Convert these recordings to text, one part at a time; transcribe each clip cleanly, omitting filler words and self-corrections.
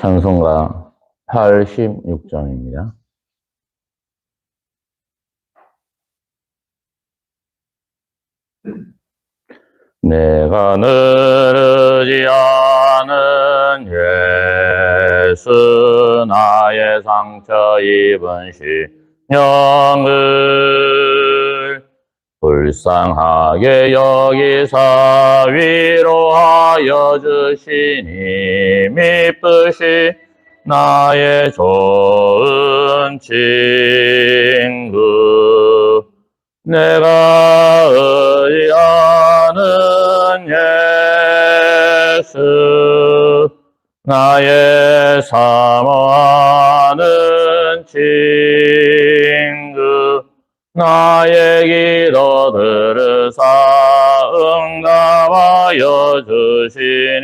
찬송가 86장입니다. 내가 늘지 않은 예수 나의 상처 입은 심령을 불쌍하게 여기사 위로하여 주시니 미쁘시 나의 좋은 친구 내가 의지하는 예수 나의 사모하는 친구 나의 기도 들으사 응답하여 주시니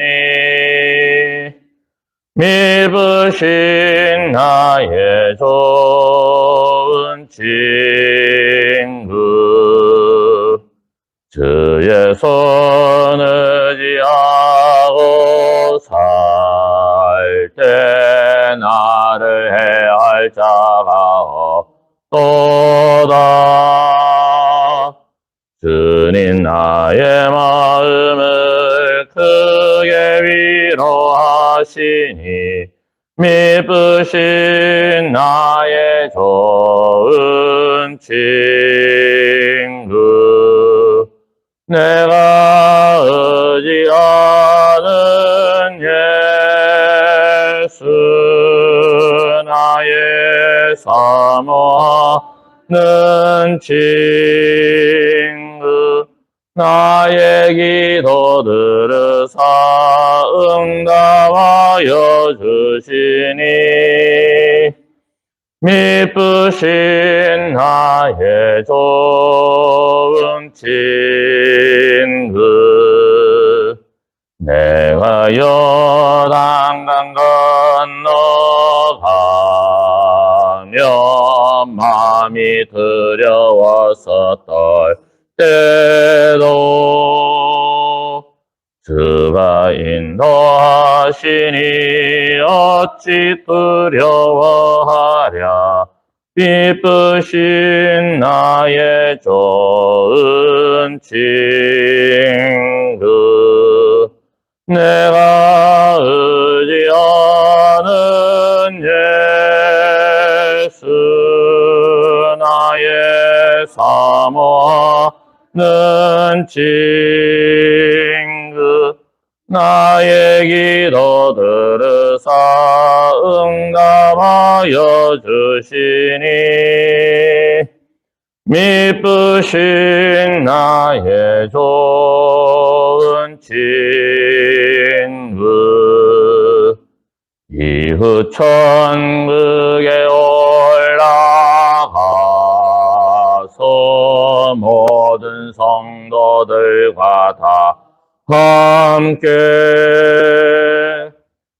미쁘신 나의 좋은 친구 주의 손 의지하고 살 때 나를 해할 자가 없도다. 주님 나의 마음을 크게 위로하시니 미쁘신 나의 좋은 친구 내가 의지하는 예수 나의 사모하는 친구 나의 기도 들으사 응답하여 주시니 미쁘신 나의 좋은 친구 내가 요단강 건너가며 마음이 두려웠었던 때도 주가 인도하시니 어찌 두려워하랴 미쁘신 나의 좋은 친구 내가 의지하는 예수 나의 사모하는 친구 나의 기도 들으사 응답하여 주시니 미쁘신 나의 좋은 친구 이후 천국에 올라가서 모든 성도들과 다 함께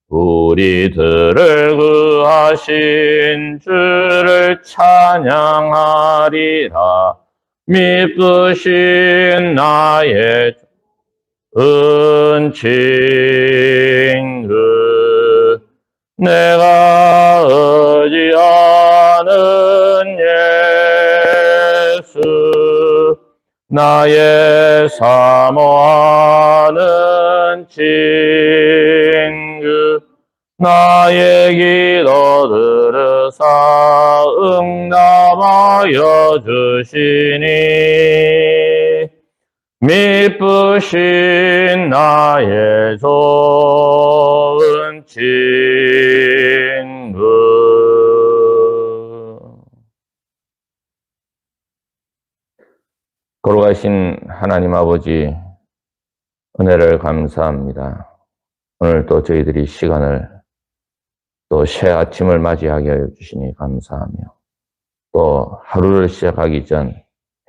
우리들을 구하신 주를 찬양하리라. 미쁘신 나의 은 친구 내가 의지하는 예수 나의 사모하는 친구 나의 기도 들으사 응답하여 주시니 미쁘신 나의 좋은 친구 거룩하신 하나님 아버지 은혜를 감사합니다. 오늘 또 저희들이 시간을 또 새 아침을 맞이하게 하여 주시니 감사하며 또 하루를 시작하기 전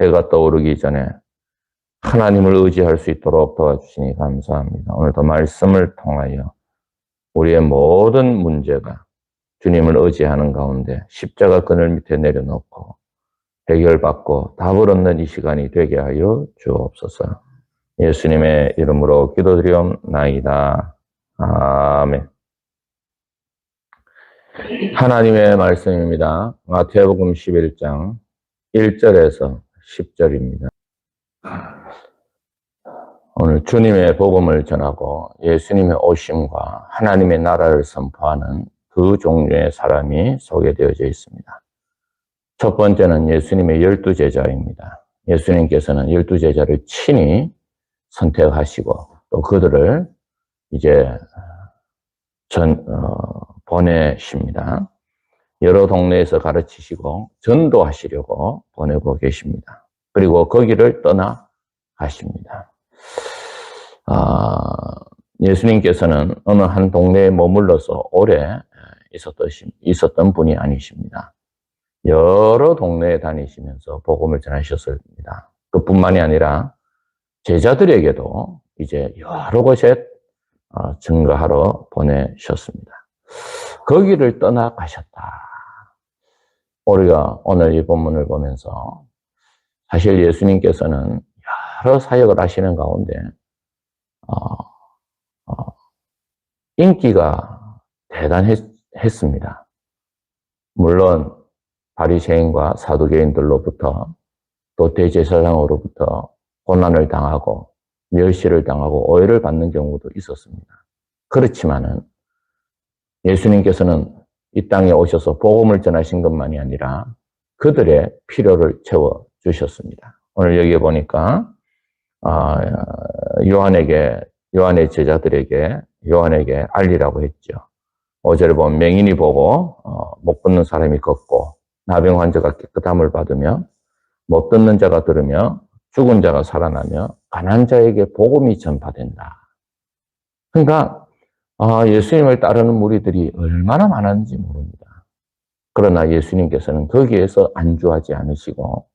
해가 떠오르기 전에 하나님을 의지할 수 있도록 도와주시니 감사합니다. 오늘도 말씀을 통하여 우리의 모든 문제가 주님을 의지하는 가운데 십자가 끈을 밑에 내려놓고 해결받고 답을 얻는 이 시간이 되게 하여 주옵소서. 예수님의 이름으로 기도드리옵나이다. 아멘. 하나님의 말씀입니다. 마태복음 11장 1절에서 10절입니다. 오늘 주님의 복음을 전하고 예수님의 오심과 하나님의 나라를 선포하는 두 종류의 사람이 소개되어져 있습니다. 첫 번째는 예수님의 12제자입니다. 예수님께서는 12제자를 친히 선택하시고 또 그들을 이제 보내십니다. 여러 동네에서 가르치시고 전도하시려고 보내고 계십니다. 그리고 거기를 떠나가십니다. 예수님께서는 어느 한 동네에 머물러서 오래 있었던 분이 아니십니다. 여러 동네에 다니시면서 복음을 전하셨습니다. 그뿐만이 아니라 제자들에게도 이제 여러 곳에 증거하러 보내셨습니다. 거기를 떠나가셨다. 우리가 오늘 이 본문을 보면서 사실 예수님께서는 여러 사역을 하시는 가운데 인기가 대단했습니다. 물론 바리새인과 사두개인들로부터 또 대제사장으로부터 고난을 당하고 멸시를 당하고 오해를 받는 경우도 있었습니다. 그렇지만은 예수님께서는 이 땅에 오셔서 복음을 전하신 것만이 아니라 그들의 필요를 채워주셨습니다. 오늘 여기에 보니까 요한의 제자들에게 요한에게 알리라고 했죠. 5절에 보면 맹인이 보고 못 걷는 사람이 걷고 나병 환자가 깨끗함을 받으며 못 듣는 자가 들으며 죽은 자가 살아나며 가난한 자에게 복음이 전파된다. 그러니까 예수님을 따르는 무리들이 얼마나 많았는지 모릅니다. 그러나 예수님께서는 거기에서 안주하지 않으시고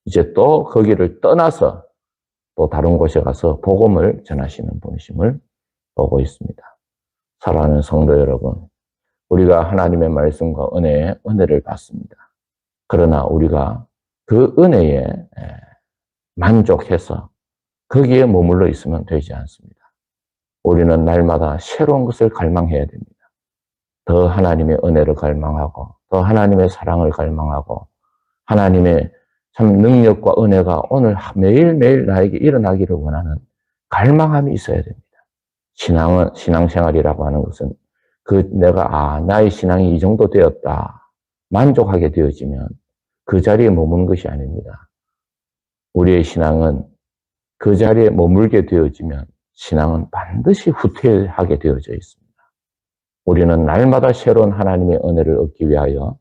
이제 또 거기를 떠나서 또 다른 곳에 가서 복음을 전하시는 분이심을 보고 있습니다. 사랑하는 성도 여러분, 우리가 하나님의 말씀과 은혜에 은혜를 받습니다. 그러나 우리가 그 은혜에 만족해서 거기에 머물러 있으면 되지 않습니다. 우리는 날마다 새로운 것을 갈망해야 됩니다. 더 하나님의 은혜를 갈망하고 더 하나님의 사랑을 갈망하고 하나님의 참 능력과 은혜가 오늘 매일매일 나에게 일어나기를 원하는 갈망함이 있어야 됩니다. 신앙생활이라고 하는 것은 나의 신앙이 이 정도 되었다. 만족하게 되어지면 그 자리에 머무는 것이 아닙니다. 우리의 신앙은 그 자리에 머물게 되어지면 신앙은 반드시 후퇴하게 되어져 있습니다. 우리는 날마다 새로운 하나님의 은혜를 얻기 위하여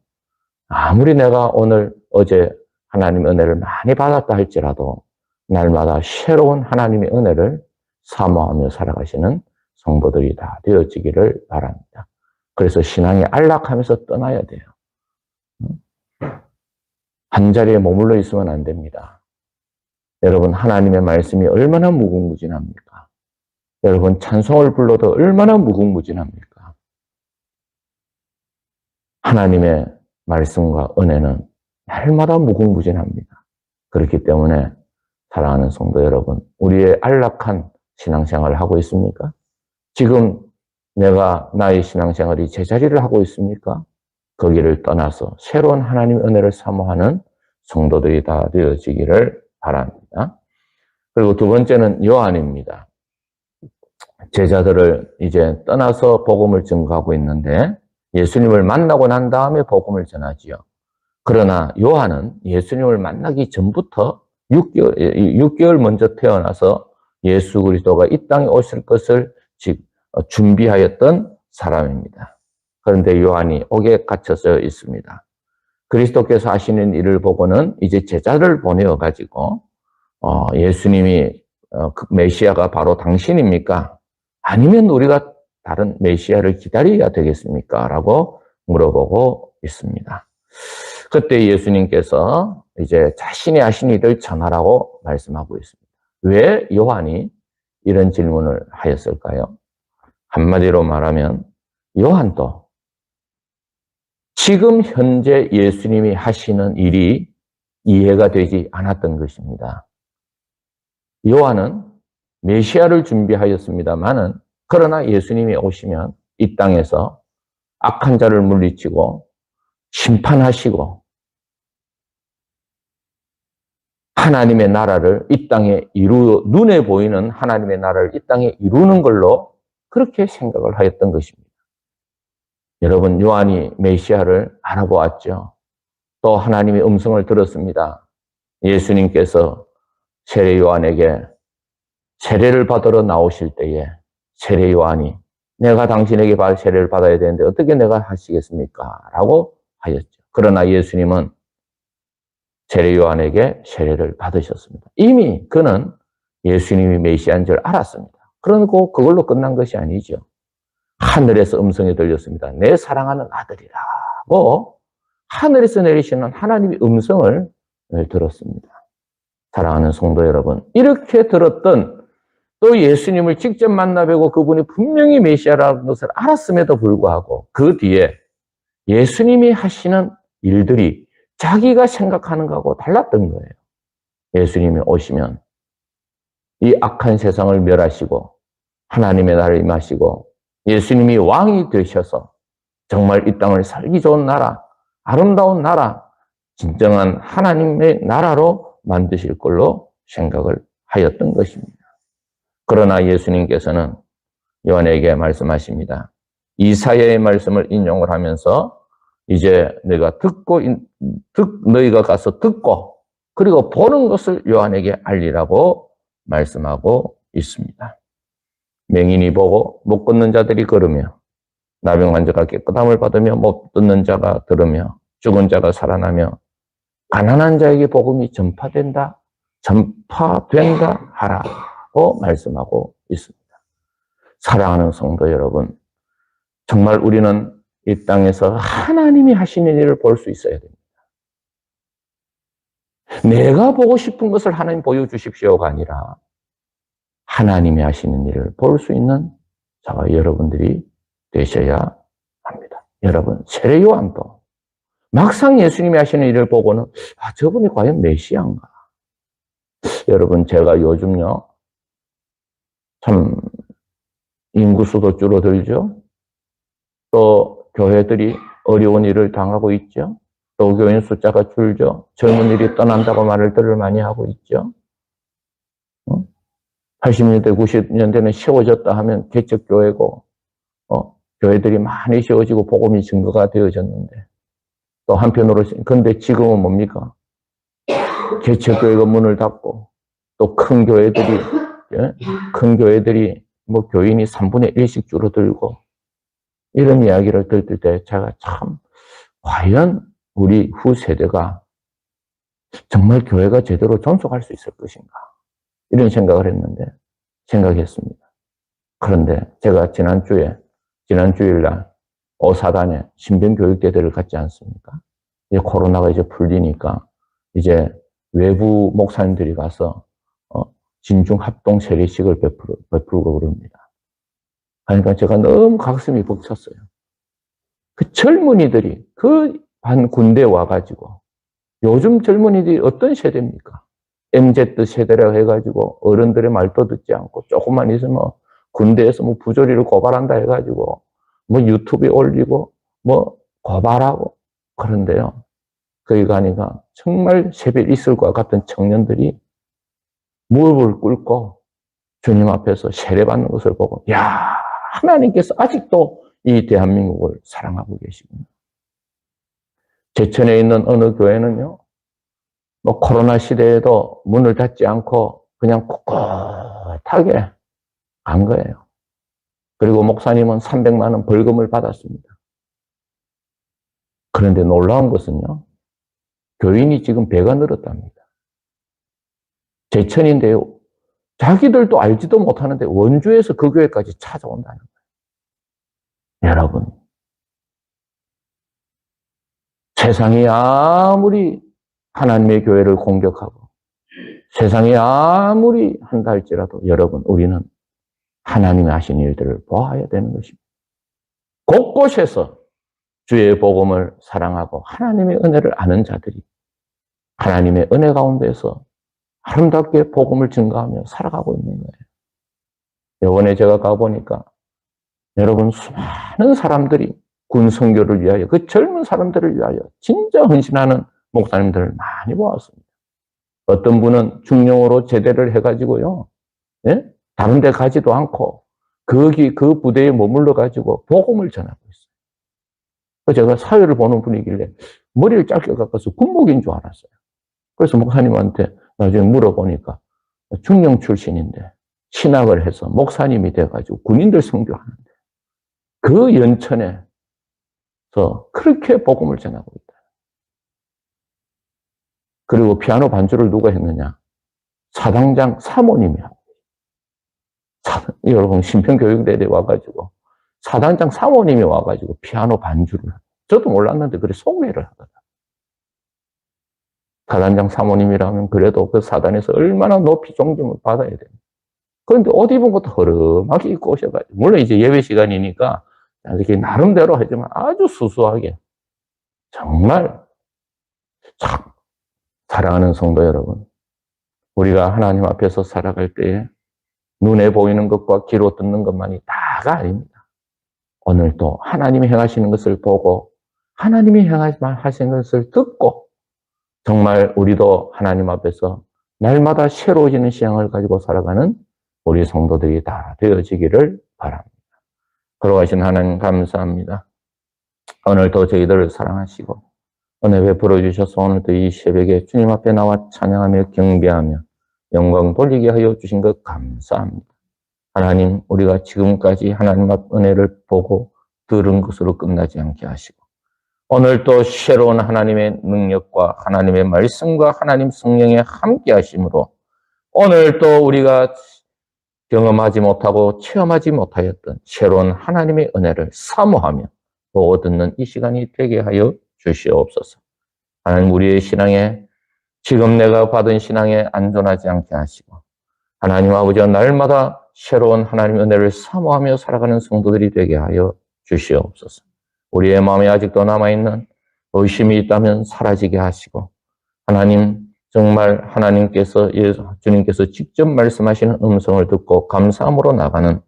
아무리 내가 어제 하나님의 은혜를 많이 받았다 할지라도 날마다 새로운 하나님의 은혜를 사모하며 살아가시는 성도들이 다 되어지기를 바랍니다. 그래서 신앙이 안락하면서 떠나야 돼요. 한 자리에 머물러 있으면 안 됩니다. 여러분, 하나님의 말씀이 얼마나 무궁무진합니까? 여러분, 찬송을 불러도 얼마나 무궁무진합니까? 하나님의 말씀과 은혜는 날마다 무궁무진합니다. 그렇기 때문에 사랑하는 성도 여러분, 우리의 안락한 신앙생활을 하고 있습니까? 지금 나의 신앙생활이 제자리를 하고 있습니까? 거기를 떠나서 새로운 하나님의 은혜를 사모하는 성도들이 다 되어지기를 바랍니다. 그리고 두 번째는 요한입니다. 제자들을 이제 떠나서 복음을 전가하고 있는데 예수님을 만나고 난 다음에 복음을 전하지요. 그러나 요한은 예수님을 만나기 전부터 6개월 먼저 태어나서 예수 그리스도가 이 땅에 오실 것을 준비하였던 사람입니다. 그런데 요한이 옥에 갇혀져 있습니다. 그리스도께서 하시는 일을 보고는 이제 제자를 보내어가지고 예수님이 메시아가 바로 당신입니까? 아니면 우리가 다른 메시아를 기다려야 되겠습니까? 라고 물어보고 있습니다. 그때 예수님께서 이제 자신이 하신 일을 전하라고 말씀하고 있습니다. 왜 요한이 이런 질문을 하였을까요? 한마디로 말하면 요한도 지금 현재 예수님이 하시는 일이 이해가 되지 않았던 것입니다. 요한은 메시아를 준비하였습니다마는 그러나 예수님이 오시면 이 땅에서 악한 자를 물리치고 심판하시고 하나님의 나라를 이 땅에 눈에 보이는 하나님의 나라를 이 땅에 이루는 걸로 그렇게 생각을 하였던 것입니다. 여러분, 요한이 메시아를 알아보았죠. 또 하나님의 음성을 들었습니다. 예수님께서 세례 요한에게 세례를 받으러 나오실 때에 세례 요한이 내가 당신에게 세례를 받아야 되는데 어떻게 내가 하시겠습니까? 라고 하였죠. 그러나 예수님은 세례 요한에게 세례를 받으셨습니다. 이미 그는 예수님이 메시아인 줄 알았습니다. 그러고 그걸로 끝난 것이 아니죠. 하늘에서 음성이 들렸습니다. 내 사랑하는 아들이라고 하늘에서 내리시는 하나님의 음성을 들었습니다. 사랑하는 성도 여러분, 이렇게 들었던 또 예수님을 직접 만나 뵈고 그분이 분명히 메시아라는 것을 알았음에도 불구하고 그 뒤에 예수님이 하시는 일들이 자기가 생각하는 것하고 달랐던 거예요. 예수님이 오시면 이 악한 세상을 멸하시고 하나님의 나라를 임하시고 예수님이 왕이 되셔서 정말 이 땅을 살기 좋은 나라, 아름다운 나라, 진정한 하나님의 나라로 만드실 걸로 생각을 하였던 것입니다. 그러나 예수님께서는 요한에게 말씀하십니다. 이사야의 말씀을 인용을 하면서 이제 너희가 가서 듣고 그리고 보는 것을 요한에게 알리라고 말씀하고 있습니다. 맹인이 보고 못 걷는 자들이 걸으며 나병 환자가 깨끗함을 받으며 못 듣는 자가 들으며 죽은 자가 살아나며 가난한 자에게 복음이 전파된다 하라고 말씀하고 있습니다. 사랑하는 성도 여러분, 정말 우리는 이 땅에서 하나님이 하시는 일을 볼 수 있어야 됩니다. 내가 보고 싶은 것을 하나님 보여주십시오가 아니라 하나님이 하시는 일을 볼 수 있는 저와 여러분들이 되셔야 합니다. 여러분, 세례 요한도 막상 예수님이 하시는 일을 보고는 저분이 과연 메시아인가? 여러분, 제가 요즘요 참 인구수도 줄어들죠. 또 교회들이 어려운 일을 당하고 있죠. 또 교인 숫자가 줄죠. 젊은이들이 떠난다고 말을 많이 하고 있죠. 80년대, 90년대는 쉬워졌다 하면 개척교회고 교회들이 많이 쉬워지고 복음이 증거가 되어졌는데 또 한편으로 근데 지금은 뭡니까? 개척교회가 문을 닫고 또 큰 교회들이 뭐 교인이 3분의 1씩 줄어들고 이런 이야기를 들을 때 제가 참 과연 우리 후세대가 정말 교회가 제대로 존속할 수 있을 것인가 이런 생각을 생각했습니다. 그런데 제가 지난 주일날 오사단에 신병교육대회를 갔지 않습니까? 이제 코로나가 이제 풀리니까 이제 외부 목사님들이 가서 진중 합동 세례식을 베풀고 그럽니다. 그러니까 제가 너무 가슴이 벅찼어요. 그 젊은이들이 그 반 군대에 와가지고 요즘 젊은이들이 어떤 세대입니까? MZ 세대라고 해가지고 어른들의 말도 듣지 않고 조금만 있으면 군대에서 뭐 부조리를 고발한다 해가지고 뭐 유튜브에 올리고 뭐 고발하고 그런데요. 거기 가니까 정말 새벽 있을 것 같은 청년들이 무릎을 꿇고 주님 앞에서 세례받는 것을 보고 야, 하나님께서 아직도 이 대한민국을 사랑하고 계시구나. 제천에 있는 어느 교회는요. 뭐 코로나 시대에도 문을 닫지 않고 그냥 꿋꿋하게 간 거예요. 그리고 목사님은 300만 원 벌금을 받았습니다. 그런데 놀라운 것은요. 교인이 지금 배가 늘었답니다. 제천인데요. 자기들도 알지도 못하는데 원주에서 그 교회까지 찾아온다는 거예요. 여러분, 세상이 아무리 하나님의 교회를 공격하고 세상이 아무리 한다 할지라도 여러분, 우리는 하나님이 하신 일들을 보아야 되는 것입니다. 곳곳에서 주의 복음을 사랑하고 하나님의 은혜를 아는 자들이 하나님의 은혜 가운데서 아름답게 복음을 증거하며 살아가고 있는 거예요. 이번에 제가 가보니까 여러분 수많은 사람들이 군 선교를 위하여, 그 젊은 사람들을 위하여 진짜 헌신하는 목사님들을 많이 보았습니다. 어떤 분은 중령으로 제대를 해가지고요, 예? 다른 데 가지도 않고 거기 그 부대에 머물러 가지고 복음을 전하고 있어요. 제가 사회를 보는 분이길래 머리를 짧게 깎아서 군목인 줄 알았어요. 그래서 목사님한테 나중에 물어보니까 중령 출신인데 신학을 해서 목사님이 돼가지고 군인들 선교하는데 그 연천에서 그렇게 복음을 전하고 있다. 그리고 피아노 반주를 누가 했느냐? 사당장 사모님이 하고 여러분 신평교육대에 와가지고 사단장 사모님이 와가지고 피아노 반주를 저도 몰랐는데 그래 송매를 하더라. 사단장 사모님이라면 그래도 그 사단에서 얼마나 높이 존경을 받아야 됩니다. 그런데 옷 입은 것도 허름하게 입고 오셔가지고 물론 이제 예배 시간이니까 이렇게 나름대로 하지만 아주 수수하게 정말 참 사랑하는 성도 여러분, 우리가 하나님 앞에서 살아갈 때에 눈에 보이는 것과 귀로 듣는 것만이 다가 아닙니다. 오늘도 하나님이 행하시는 것을 보고 하나님이 행하시는 것을 듣고 정말 우리도 하나님 앞에서 날마다 새로워지는 신앙을 가지고 살아가는 우리 성도들이 다 되어지기를 바랍니다. 걸어가신 하나님 감사합니다. 오늘도 저희들을 사랑하시고 은혜 베풀어 주셔서 오늘도 이 새벽에 주님 앞에 나와 찬양하며 경배하며 영광 돌리게 하여 주신 것 감사합니다. 하나님, 우리가 지금까지 하나님 앞 은혜를 보고 들은 것으로 끝나지 않게 하시고 오늘도 새로운 하나님의 능력과 하나님의 말씀과 하나님 성령의 함께 하심으로 오늘도 우리가 경험하지 못하고 체험하지 못하였던 새로운 하나님의 은혜를 사모하며 보고 듣는 이 시간이 되게 하여 주시옵소서. 하나님, 우리의 신앙에 지금 내가 받은 신앙에 안전하지 않게 하시고 하나님 아버지와 날마다 새로운 하나님의 은혜를 사모하며 살아가는 성도들이 되게 하여 주시옵소서. 우리의 마음에 아직도 남아있는 의심이 있다면 사라지게 하시고 하나님 정말 하나님께서 주님께서 직접 말씀하시는 음성을 듣고 감사함으로 나가는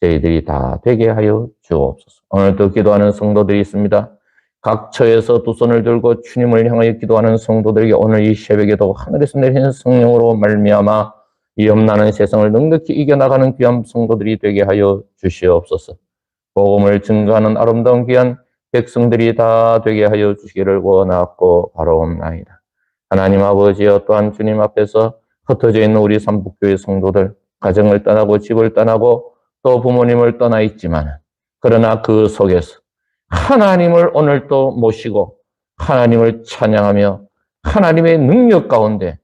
저희들이 다 되게 하여 주옵소서. 오늘도 기도하는 성도들이 있습니다. 각 처에서 두 손을 들고 주님을 향하여 기도하는 성도들에게 오늘 이 새벽에도 하늘에서 내리는 성령으로 말미암아 이 염나는 세상을 넉넉히 이겨나가는 귀한 성도들이 되게 하여 주시옵소서. 복음을 증거하는 아름다운 귀한 백성들이 다 되게 하여 주시기를 원하고 바라옵나이다. 하나님 아버지여, 또한 주님 앞에서 흩어져 있는 우리 삼북교회 성도들, 가정을 떠나고 집을 떠나고 또 부모님을 떠나 있지만 그러나 그 속에서 하나님을 오늘도 모시고 하나님을 찬양하며 하나님의 능력 가운데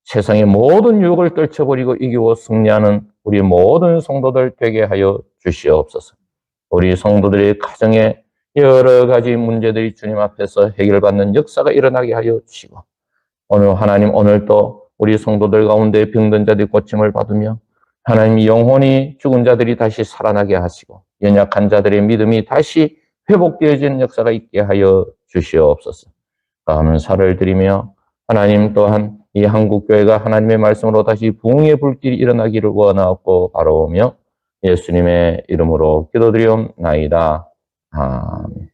세상의 모든 유혹을 떨쳐버리고 이기고 승리하는 우리 모든 성도들 되게 하여 주시옵소서. 우리 성도들의 가정에 여러 가지 문제들이 주님 앞에서 해결받는 역사가 일어나게 하여 주시고 하나님 오늘도 우리 성도들 가운데 병든 자들이 고침을 받으며 하나님 영혼이 죽은 자들이 다시 살아나게 하시고 연약한 자들의 믿음이 다시 회복되어지는 역사가 있게 하여 주시옵소서. 감사를 드리며 하나님 또한 이 한국교회가 하나님의 말씀으로 다시 부흥의 불길이 일어나기를 원하고 바라오며 예수님의 이름으로 기도드리옵나이다. 아멘.